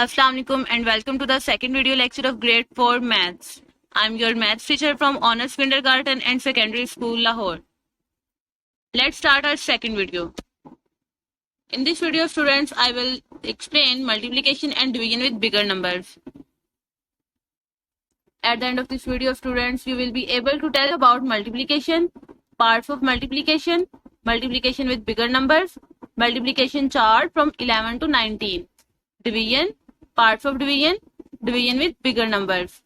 Assalamu alaikum and welcome to the second video lecture of grade 4 maths. I'm your maths teacher from Honors Kindergarten and Secondary School, Lahore. Let's start our second video. In this video, students, I will explain multiplication and division with bigger numbers. At the end of this video, students, you will be able to tell about multiplication, parts of multiplication, multiplication with bigger numbers, multiplication chart from 11 to 19, division, parts of division, division with bigger numbers.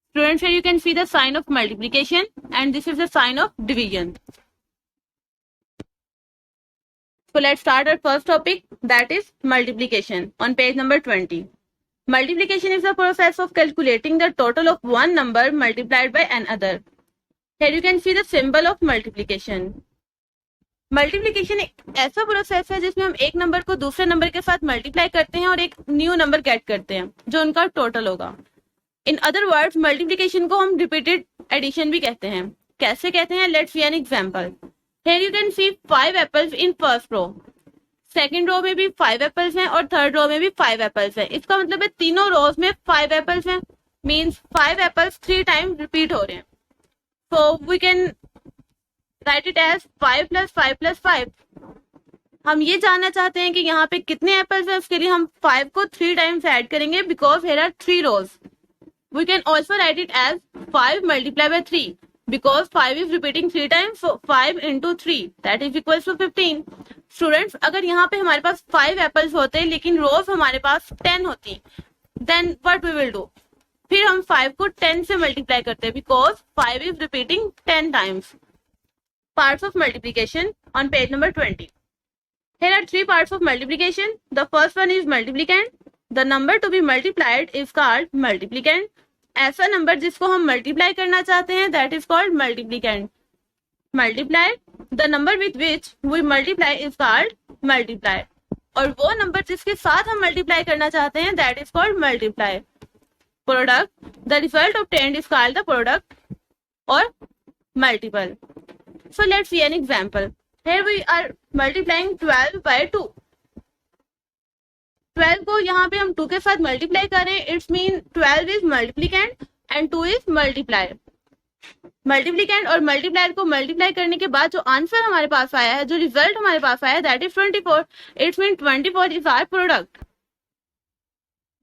Students, here you can see the sign of multiplication and this is the sign of division. So let's start our first topic, that is multiplication on page number 20. Multiplication is the process of calculating the total of one number multiplied by another. Here you can see the symbol of multiplication. Multiplication एक ऐसा process है जिसमें हम एक number को दूसरे number के साथ मल्टीप्लाई करते हैं और एक न्यू नंबर गेट करते हैं जो उनका टोटल होगा. इन अदर वर्ड्स मल्टीप्लीकेशन को हम रिपीटेड एडिशन भी कहते हैं. कैसे कहते हैं? Let's see an example. Here you can see 5 apples in first row. Second row में भी 5 एप्पल्स हैं और थर्ड रो में भी 5 एप्पल्स हैं. इसका मतलब है तीनों रोज में 5 एप्पल्स हैं. मींस 5 एप्पल्स 3 टाइम रिपीट हो रहे हैं. So we can write it as 5 + 5 + 5. हम ये जानना चाहते हैं कि यहाँ पे कितने एप्पल्स हैं. उसके लिए हम 5 को 3 टाइम्स ऐड करेंगे because here are 3 rows. We can also write it as 5 × 3 because 5 is repeating 3 times. 5 × 3 that is equal to 15. Students, अगर यहाँ पे हमारे पास 5 एप्पल्स होते लेकिन रोज हमारे पास 10 होती, then what we will do? फिर हम 5 को 10 से मल्टीप्लाई करते हैं because 5 is repeating 10 times. Parts of multiplication on page number 20. Here are 3 parts of multiplication. The first one is multiplicand. The number to be multiplied is called multiplicand. ऐसा number जिसको हम multiply करना चाहते हैं that is called multiplicand. Multiply. The number with which we multiply is called multiply. और वो number जिसके साथ हम मल्टीप्लाई करना चाहते हैं that is called multiply. Product. The result obtained is called the product or multiple. So let's see an example. Here we are multiplying 12 by 2. 12 को यहाँ पे हम 2 के साथ मल्टीप्लाई करें. It's mean 12 is multiplicand and 2 is multiplier. Multiplicand और multiplier को multiply करने के बाद जो आंसर हमारे पास आया है, जो रिजल्ट हमारे पास आया है, that is 24. It's mean 24 is our product.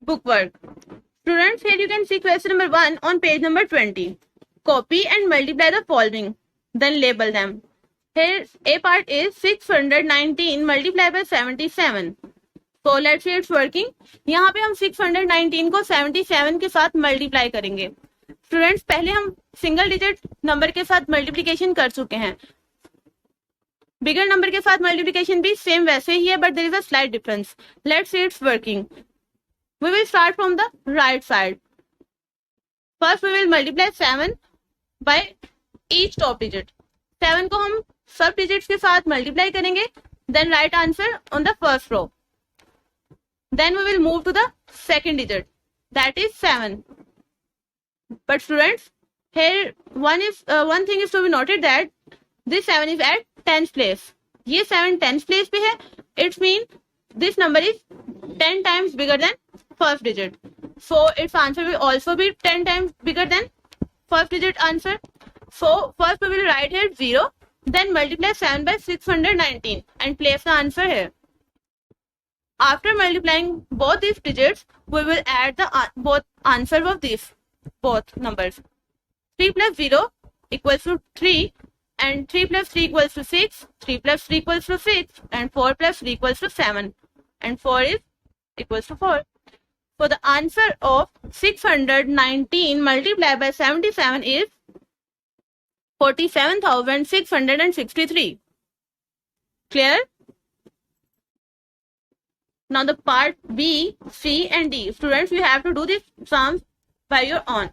Book work. Students, here you can see question number 1 on page number 20. Copy and multiply the following. Then label them. Here A part is 619 multiplied by 77. So let's see it's working. यहाँ पे हम 619 को 77 के साथ multiply करेंगे. Students, पहले हम single digit number के साथ मल्टीप्लिकेशन कर चुके हैं. बिगर नंबर के साथ मल्टीप्लिकेशन भी सेम वैसे ही है, but there is a slight difference. Let's see its working. We will start from the right side. First we will multiply 7 by each top digit. 7 को हम सब डिजिट्स के साथ मल्टीप्लाई करेंगे. Then write answer on the first row. Then we will move to the second digit, that is 7. But students, here one thing is to be noted that this 7 is at 10th place. ये 7 10th place पे है. It's mean this number is 10 times bigger than first digit. So its answer will also be 10 times bigger than first digit answer. So first we will write here 0, then multiply 7 by 619 and place the answer here. After multiplying both these digits, we will add the both answers of these both numbers. 3 + 0 equals to 3 and 3 + 3 equals to 6, 3 + 3 equals to 6 and 4 + 3 equals to 7 and 4 is equals to 4. So the answer of 619 multiplied by 77 is 47,663. Clear? Now the part B, C and D. Students, you have to do this sums by your own.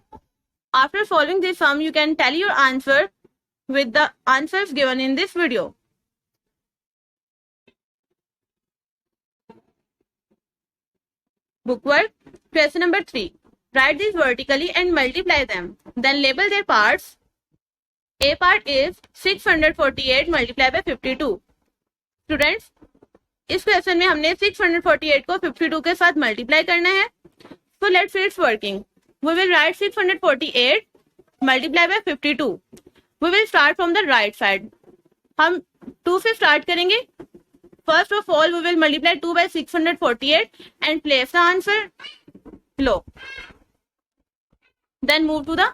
After solving this sum, you can tally your answer with the answers given in this video. Bookwork. Question number 3. Write these vertically and multiply them. Then label their parts. A part is 648 multiplied by 52. Students, इस question में हमने 648 को 52 के साथ multiply करना है. So let's see it's working. We will write 648 multiply by 52. We will start from the right side. हम 2 से स्टार्ट करेंगे. First of all, we will multiply 2 by 648 and place the answer below. Then move to the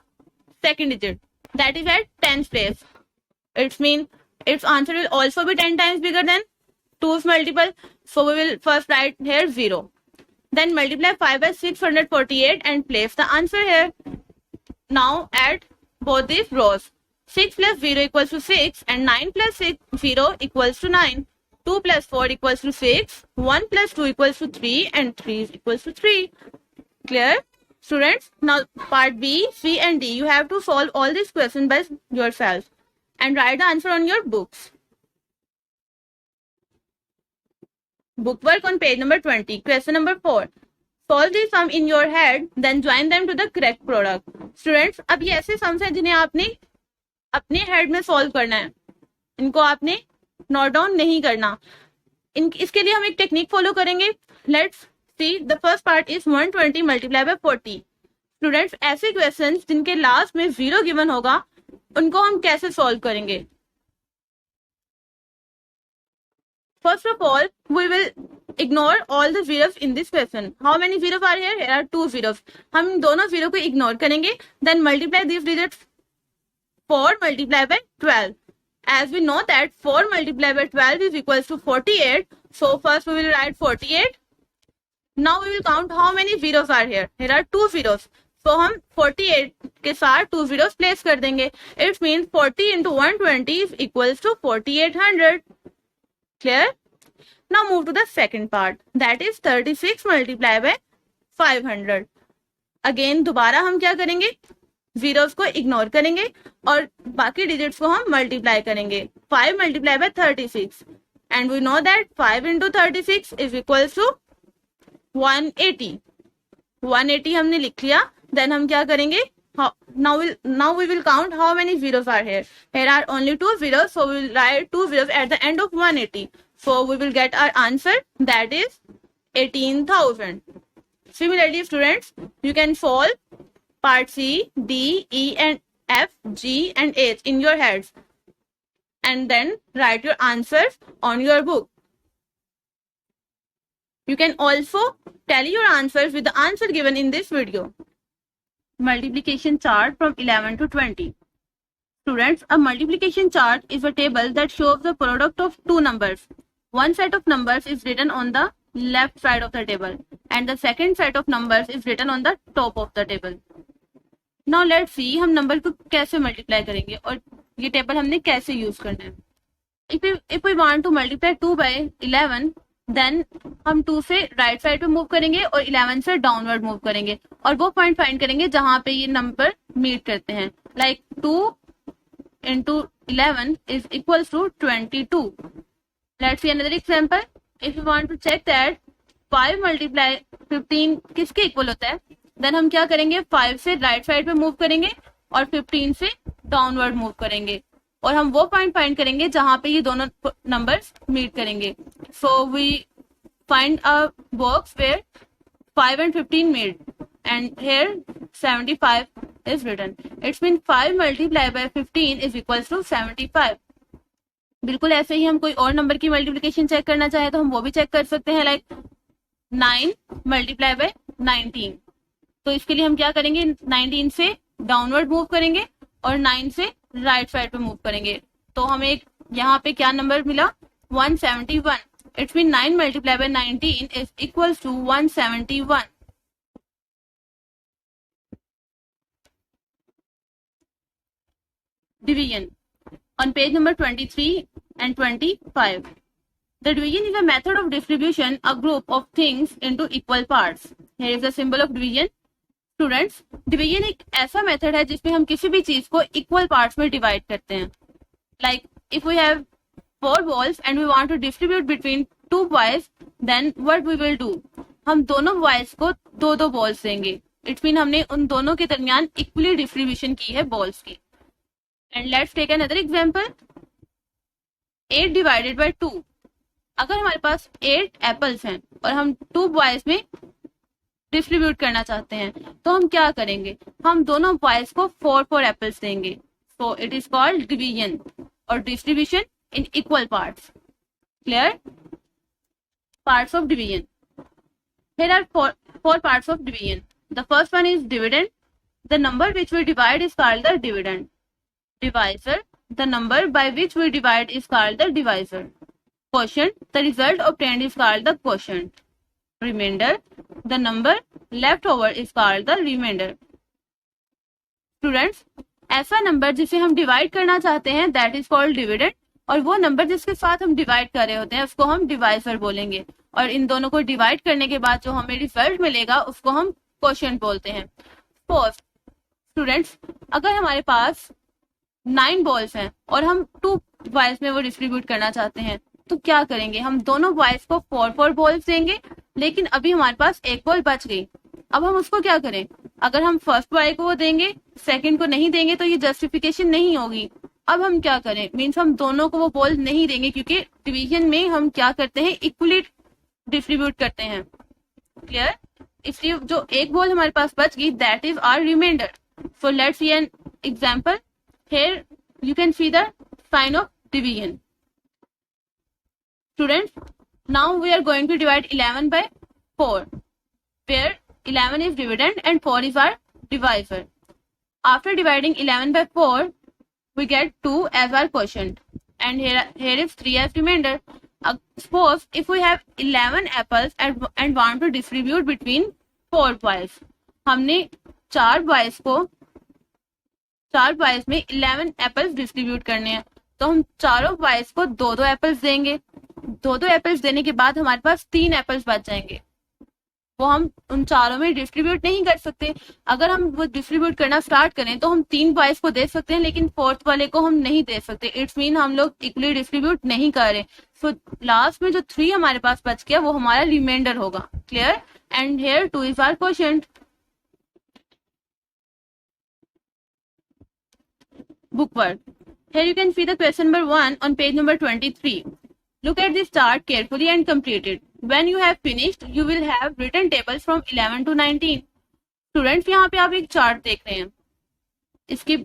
second digit. That is at 10th place. It means its answer will also be 10 times bigger than 2's multiple. So we will first write here 0. Then multiply 5 by 648 and place the answer here. Now add both these rows. 6 plus 0 equals to 6 and 9 plus 0 equals to 9. 2 plus 4 equals to 6. 1 plus 2 equals to 3 and 3 is equals to 3. Clear? Students, now part B, C and D, you have to solve all these questions by yourself and write the answer on your books. Book work on page number 20. Question number 4. Solve the sum in your head, then join them to the correct product. Students, अब ये ऐसे sums हैं जिन्हें आपने अपने head में solve करना है. इनको आपने नोट डाउन नहीं करना. इसके लिए हम एक टेक्निक फॉलो करेंगे. Let's see the first part is 120 multiply by 40. Students, ऐसे क्वेश्चंस जिनके लास्ट में 0 गिवन होगा उनको हम कैसे सॉल्व करेंगे. First of all, we will ignore all the zeros in this question. How many zeros are here? Here are 2 zeros. हम दोनों zero को ignore करेंगे. Then multiply these digits. 4 multiplied by 12. As we know that 4 multiplied by 12 is equals to 48. So first we will write 48. Now we will count how many zeros are here. Here are 2 zeros. So हम 48 के साथ 2 zeros place कर देंगे. It means 40 into 120 is equals to 4800. Clear? Now move to the second part. That is 36 multiplied by 500. Again दोबारा हम क्या करेंगे, zeros को इग्नोर करेंगे और बाकी digits को हम मल्टीप्लाई करेंगे. 5 multiplied by 36 and we know that 5 into 36 is equals to 180. 180 हमने लिख लिया. Then हम क्या करेंगे, now we will count how many zeros are here. Here are only 2 zeros, so we will write 2 zeros at the end of 180. So we will get our answer, that is 18,000. Similarly, students, you can solve part C, D, E and F, G and H in your heads and then write your answers on your book. You can also tally your answers with the answer given in this video. Multiplication chart from 11 to 20. Students, a multiplication chart is a table that shows the product of two numbers. One set of numbers is written on the left side of the table and the second set of numbers is written on the top of the table. Now let's see हम number को कैसे multiply करेंगे और ये table हमने कैसे use करना है. If we want to multiply 2 by 11, then हम 2 से राइट साइड पे मूव करेंगे और 11 से डाउनवर्ड मूव करेंगे और वो पॉइंट फाइंड करेंगे जहां पे ये नंबर मीट करते हैं. Like 2 into 11 is equals to 22. Let's see another example. If you want to check that 5 multiply 15 किसके इक्वल होता है, देन हम क्या करेंगे, 5 से राइट साइड पे मूव करेंगे और 15 से डाउनवर्ड मूव करेंगे और हम वो पॉइंट फाइंड करेंगे जहां पे ये दोनों नंबर्स मीट करेंगे. So we find a box where 5 and 15 meet and here 75 is written. It's mean 5 multiplied by 15 is equals to 75. बिल्कुल ऐसे ही हम कोई और नंबर की मल्टीप्लिकेशन चेक करना चाहे तो हम वो भी चेक कर सकते हैं. Like 9 multiplied by 19. तो इसके लिए हम क्या करेंगे, 19 से डाउनवर्ड मूव करेंगे और 9 से राइट साइड पे मूव करेंगे. तो हमें यहाँ पे क्या नंबर मिला, 171. It's mean 9 multiplied by 19 is equals to 171. Division on page number 23 and 25. The division is a method of distribution a group of things into equal parts. Here is the symbol of division. Students, division एक ऐसा method है जिसमें हम किसी भी चीज को equal parts में डिवाइड करते हैं. Like if we have 4 balls and we want to distribute between 2 boys, then what we will do, हम दोनों बॉयज को 2 बॉल्स देंगे. इट मीन हमने उन दोनों के दरमियान इक्वली डिस्ट्रीब्यूशन की है बॉल्स की. And let's take another example. 8 divided by 2. अगर हमारे पास 8 एप्पल्स हैं और हम 2 बॉयज में डिस्ट्रीब्यूट करना चाहते हैं तो हम क्या करेंगे, हम दोनों बॉयज को 4 एप्पल्स देंगे. So it is called division और distribution in equal parts. Clear? Parts of division. Here are four parts of division. The first one is dividend. The number which we divide is called the dividend. Divisor. The number by which we divide is called the divisor. Quotient. The result obtained is called the quotient. Remainder. The number left over is called the remainder. Students, ऐसा number जिसे हम divide करना चाहते हैं that is called dividend, और वो number जिसके साथ हम डिवाइड कर रहे होते हैं उसको हम डिवाइजर बोलेंगे. और इन दोनों को डिवाइड करने के बाद जो हमें रिजल्ट मिलेगा उसको हम क्वोशिएंट बोलते हैं. फर्स्ट स्टूडेंट्स, अगर हमारे पास 9 बॉल्स हैं और हम 2 बॉयज में वो डिस्ट्रीब्यूट करना चाहते हैं तो क्या करेंगे, हम दोनों बॉयज को 4 बॉल्स देंगे. लेकिन अभी हमारे पास 1 बॉल बच गई. अब हम उसको क्या करें, अगर हम फर्स्ट बॉय को वो देंगे सेकंड को नहीं देंगे तो ये जस्टिफिकेशन नहीं होगी. अब हम क्या करें, मीन्स हम दोनों को वो बॉल नहीं देंगे क्योंकि डिवीजन में हम क्या करते हैं, इक्वली डिस्ट्रीब्यूट करते हैं. क्लियर? इसलिए जो एक बॉल हमारे पास बच गई that is our remainder. So let's see an example. Here you can see the sign of division. Students, now we are going to divide 11 by 4 where 11 is dividend and 4 is our divisor. After dividing 11 by 4 we get 2 as our quotient and here is 3 as remainder. Suppose if we have 11 apples and want to distribute between 4 boys. हमने 4 boys में 11 apples distribute करने हैं तो हम चारों boys को 2 apples देंगे. 2 apples देने के बाद हमारे पास 3 एप्पल्स बच जाएंगे. वो हम उन चारों में डिस्ट्रीब्यूट नहीं कर सकते. अगर हम वो डिस्ट्रीब्यूट करना स्टार्ट करें तो हम 3 बॉयज को दे सकते हैं लेकिन 4th वाले को हम नहीं दे सकते. इट्स मीन हम लोग इक्वली डिस्ट्रीब्यूट नहीं कर रहे. सो लास्ट में जो 3 हमारे पास बच गया वो हमारा रिमाइंडर होगा. Clear? And here 2 is our quotient. Bookwork. Here you can see the question number 1 on page number 23. Look at this chart carefully and complete it. When you have finished, you will have written tables from 11 to 19. Students, यहाँ पे आप एक chart देख रहे हैं. इसके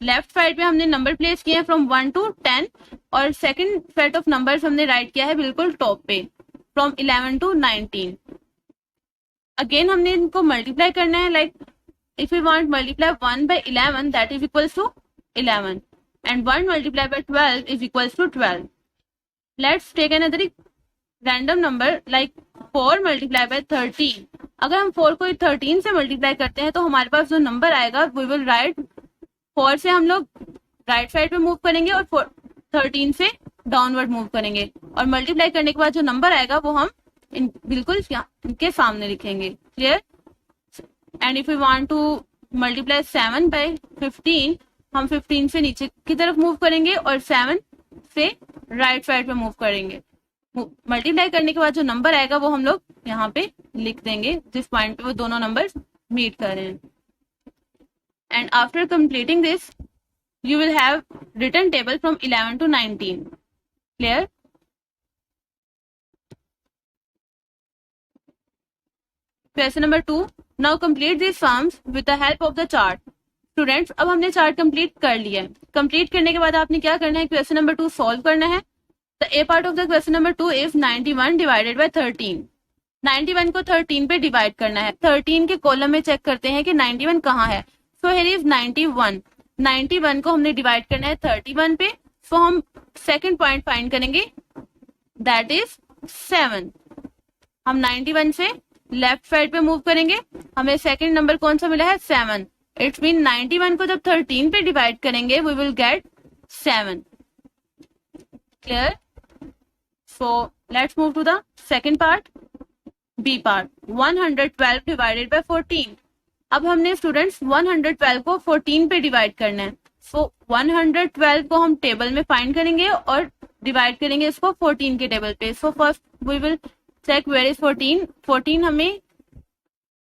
left side पे हमने नंबर प्लेस किए हैं फ्रॉम 1 to 10 और सेकंड सेट ऑफ नंबर्स हमने राइट किया है बिल्कुल टॉप पे फ्रॉम 11 to 19. अगेन हमने इनको मल्टीप्लाई करना है. Like if we want multiply 1 by 11 that is equals to 11 and 1 multiplied by 12 is equals to 12. Let's take another random number like 4 multiplied by 13. अगर हम 4 को 13 से मल्टीप्लाई करते हैं तो हमारे पास जो नंबर आएगा we will write 4 से हम लोग राइट साइड पे मूव करेंगे और 13 से डाउनवर्ड मूव करेंगे और मल्टीप्लाई करने के बाद जो नंबर आएगा वो हम बिल्कुल इनके सामने लिखेंगे. Clear? And if you want to multiply 7 by 15 हम 15 से नीचे की तरफ मूव करेंगे और 7 से राइट साइड पे मूव करेंगे. मल्टीप्लाई करने के बाद जो नंबर आएगा वो हम लोग यहाँ पे लिख देंगे जिस पॉइंट पे वो दोनों नंबर मीट कर रहे हैं. And after completing this you will have written table from 11 to 19. Clear? Question number 2. Now complete this sums with the help of the chart. Students, अब हमने चार्ट कंप्लीट कर लिया है. कंप्लीट करने के बाद आपने क्या करना है, क्वेश्चन नंबर 2 सॉल्व करना है. The A part of the question number 2 is 91 divided by 13. 91 को 13 पे डिवाइड करना है. 13 के कॉलम में चेक करते हैं कि 91 कहाँ है. So here is 91. 91 को हमने डिवाइड करना है 31 पे. सो हम सेकंड पॉइंट फाइंड करेंगे दैट इज 7. हम 91 से लेफ्ट साइड पे मूव करेंगे. हमें सेकंड नंबर कौन सा मिला है, 7. इट्स मीन 91 को जब 13 पे डिवाइड करेंगे we will get 7. Clear? So let's move to the second part, B part. 112 divided by 14. अब हमने स्टूडेंट्स 112 को 14 पे डिवाइड करना है. सो 112 को हम टेबल में फाइंड करेंगे और डिवाइड करेंगे इसको 14 के टेबल पे. So first we will check where is 14. 14 हमें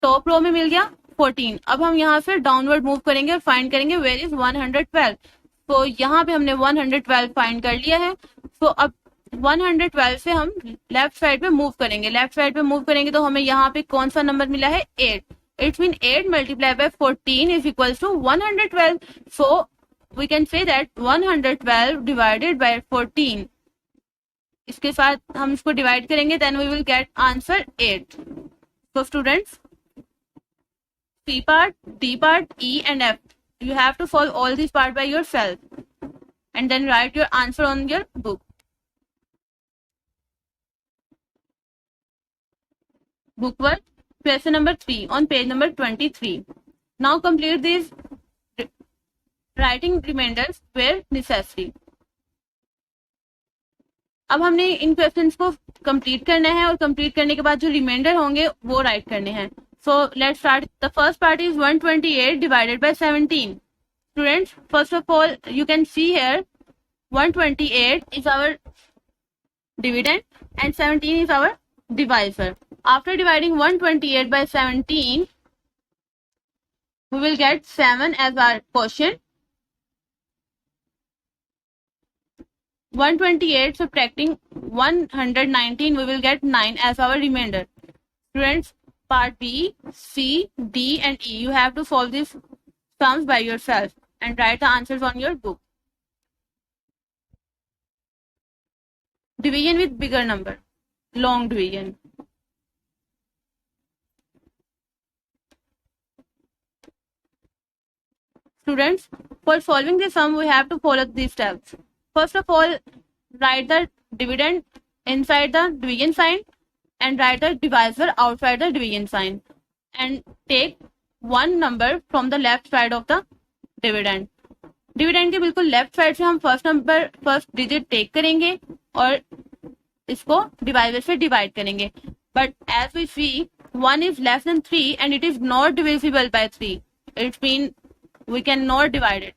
टॉप रो में मिल गया 14. अब हम यहाँ से डाउनवर्ड मूव करेंगे और फाइंड करेंगे वेयर इज 112. तो यहाँ पे हमने 112 फाइंड कर लिया है. तो अब 112 से हम लेफ्ट साइड पे मूव करेंगे, लेफ्ट साइड पे मूव करेंगे तो हमें यहाँ पे कौन सा नंबर मिला है 8. It's mean 8 multiply by 14 is equal to 112. So we can say that 112 divided by 14. इसके साथ हम इसको डिवाइड करेंगे, then we will get answer 8. So students, C part, D part, E and F, you have to solve all these part by yourself and then write your answer on your book. Book work, question number 3 on page number 23. Now complete these writing remainders where necessary. अब हमने इन questions को complete करना है और complete करने के बाद जो रिमाइंडर होंगे वो राइट करने हैं. So let's start. The first part is 128 divided by 17. Students, first of all, you can see here 128 is our dividend and 17 is our divisor. After dividing 128 by 17, we will get 7 as our quotient. 128 subtracting 119, we will get 9 as our remainder. Students, part B, C, D and E, you have to solve these sums by yourself and write the answers on your book. Division with bigger number, long division. Students, for solving this sum, we have to follow these steps. First of all, write the dividend inside the division sign and write the divisor outside the division sign and take one number from the left side of the dividend. Dividend के बिल्कुल left side से हम first digit take करेंगे और इसको divisor से divide करेंगे. But as we see 1 is less than 3 and it is not divisible by 3. It means we cannot divide it.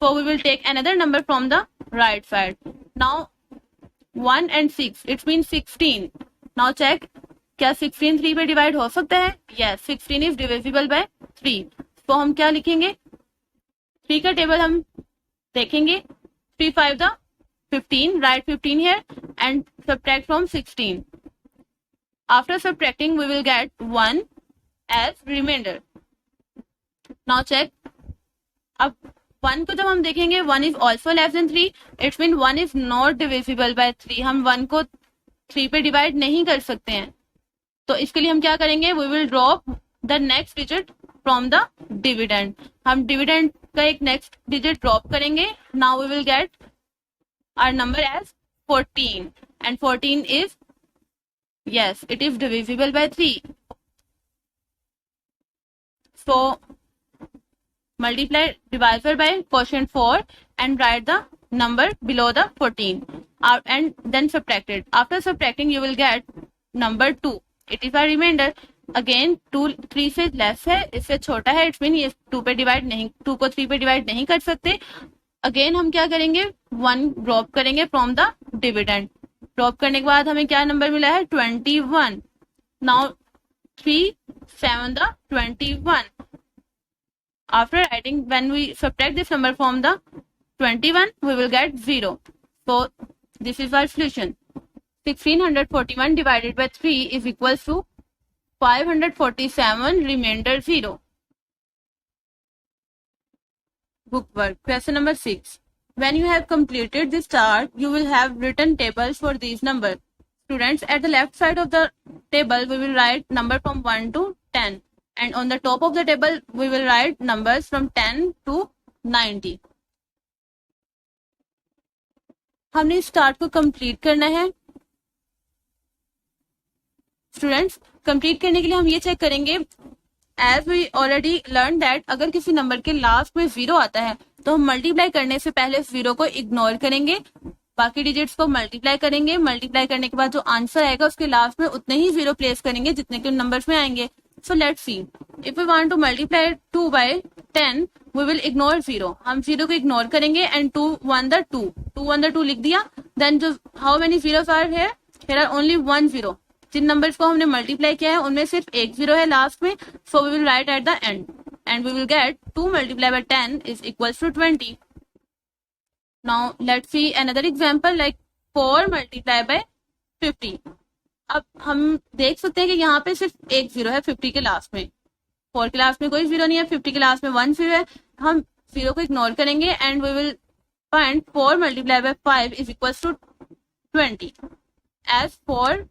So we will take another number from the right side. Now 1 and 6, it means 16. Now check, क्या 16 3 पे divide हो सकता है? Yes, 16 is divisible by 3. तो हम क्या लिखेंगे? 3 का टेबल हम देखेंगे. 3 5 the 15, write 15 here and subtract from 16. After subtracting, we will get 1 as remainder. Now check. अब 1 को जब हम देखेंगे 1 is also less than 3, it means 1 is not divisible by 3. हम 1 को 3 पे डिवाइड नहीं कर सकते हैं. तो इसके लिए हम क्या करेंगे? We will drop the next digit from the dividend. हम डिविडेंड का एक नेक्स्ट डिजिट ड्रॉप करेंगे. Now we will get our number as 14 and 14 is, yes, it is divisible by 3. So multiply divisor by quotient 4 and write the number below the 14 and then subtract it. After subtracting, you will get number 2. It is a remainder. Again 2 3 से लेस है, इससे छोटा है. It's mean ये 2 पे divide नहीं, 2 को 3 पे डिवाइड नहीं कर सकते. अगेन हम क्या करेंगे? 1 ड्रॉप करेंगे फ्रॉम द डिविडेंड. ड्रॉप करने के बाद हमें क्या नंबर मिला है? 21. Now 3 7 the 21. After writing, when we subtract this number from the 21, we will get 0. So this is our solution. 1641 divided by 3 is equals to 547 remainder 0. Book work. Question number 6. When you have completed this chart, you will have written tables for these numbers. Students, at the left side of the table, we will write number from 1 to 10. And on the top of the table, we will write numbers from 10 to 90. हमने इस chart को complete करना है. Students, complete करने के लिए हम ये चेक करेंगे, as we already learn that अगर किसी नंबर के लास्ट में 0 आता है तो हम मल्टीप्लाई करने से पहले 0 को इग्नोर करेंगे, बाकी डिजिट्स को मल्टीप्लाई करेंगे. मल्टीप्लाई करने के बाद जो आंसर आएगा उसके लास्ट में उतने ही 0 प्लेस करेंगे जितने के नंबर्स में आएंगे. So let's see. If we want to multiply 2 by 10, we will ignore 0. हम 0 को इग्नोर करेंगे and 2 1 the 2. 2 1 the 2 लिख दिया. Then जो how many zeros are here? Here are only 1 0. Jin numbers को हमने मल्टीप्लाई किया है उनमें सिर्फ एक 0 है लास्ट में. So we will write at the end and we will get 2 multiplied by 10 is equals to 20. Now let's see another example like 4 multiply by 50। अब हम देख सकते हैं कि यहाँ पे सिर्फ एक जीरो है 50 के लास्ट में, 4 के लास्ट में कोई जीरो नहीं है, 50 के लास्ट में 1 जीरो है। हम जीरो को इग्नोर करेंगे and we will find 4 multiply by 5 is equal to 20। As 4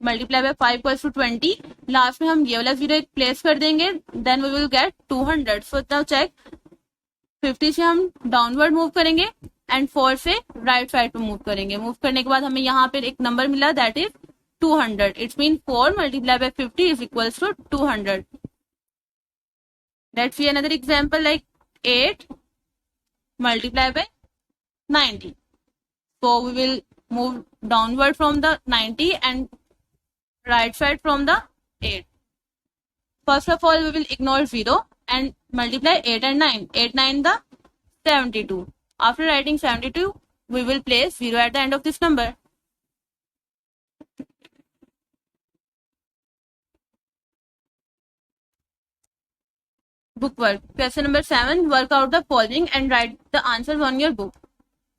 multiply by 5 equal to 20, last में हम ये वाला जीरो एक प्लेस कर देंगे, then we will get 200। So now check, 50 से हम डाउनवर्ड मूव करेंगे एंड 4 से राइट साइड पे मूव करेंगे। मूव करने के बाद हमें यहाँ पे एक नंबर मिला, that is 200। It's mean 4 multiply by 50 is equal to 200। Let's see another example like 8 multiplied by 90. So we will move downward from the 90 and right side from the 8. First of all, we will ignore 0 and multiply 8 and 9. 8 9 the 72. After writing 72, we will place 0 at the end of this number. Book work. Question number 7. Work out the following and write the answers on your book.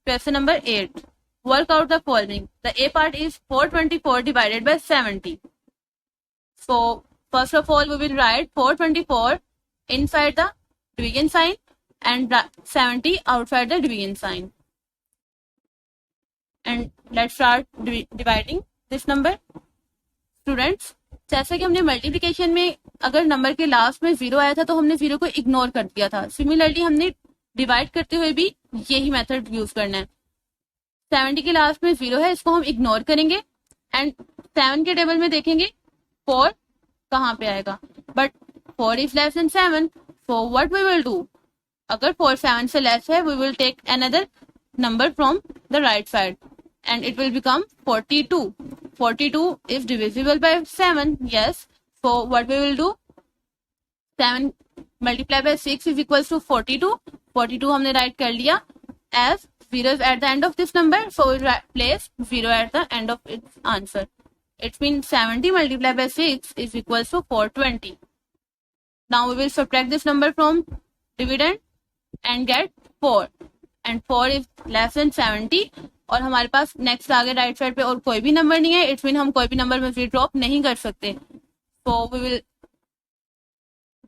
Question number 8. Work out the following. The A part is 424 divided by 70. So, first of all, we will write 424 inside the division sign and 70 outside the division sign. And let's start dividing this number. Students, जैसे कि हमने multiplication में अगर number के last में zero आया था तो हमने जीरो को इग्नोर कर दिया था, सिमिलरली हमने डिवाइड करते हुए भी यही मेथड यूज करना है। 70 के लास्ट में जीरो है, इसको हम इग्नोर करेंगे एंड 7 के टेबल में देखेंगे 4 कहाँ पे आएगा, but 4 is less than 7, so what we will do, अगर 4 7 से लेस है we will take another number from the right side and it will become 42. 42 is divisible by 7. Yes. So what we will do? 7 multiplied by 6 is equals to 42. 42 हमने write कर लिया as 0 is at the end of this number. So we will place 0 at the end of its answer. It means 70 multiplied by 6 is equals to 420. Now we will subtract this number from dividend and get 4. And 4 is less than 70. और हमारे पास next आगे right side पे और कोई भी number नहीं है, it's mean हम कोई भी नंबर में ड्रॉप नहीं कर सकते, so we will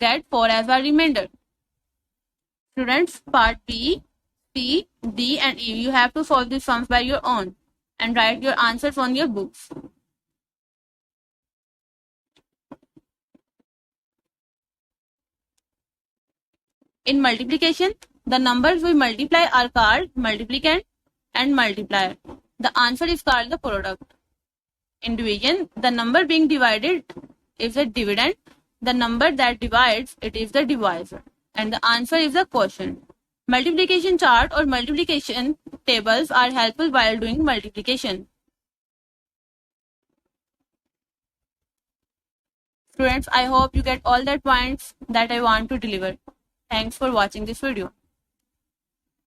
get 4 as our remainder. Students, part B, C, D and E, you have to solve this sums by your own and write your answers on your books. In multiplication, the numbers we multiply are called multiplicand and multiplier. The answer is called the product. In division, the number being divided is a dividend. The number that divides it is the divisor. And the answer is the quotient. Multiplication chart or multiplication tables are helpful while doing multiplication. Students, I hope you get all the points that I want to deliver. Thanks for watching this video.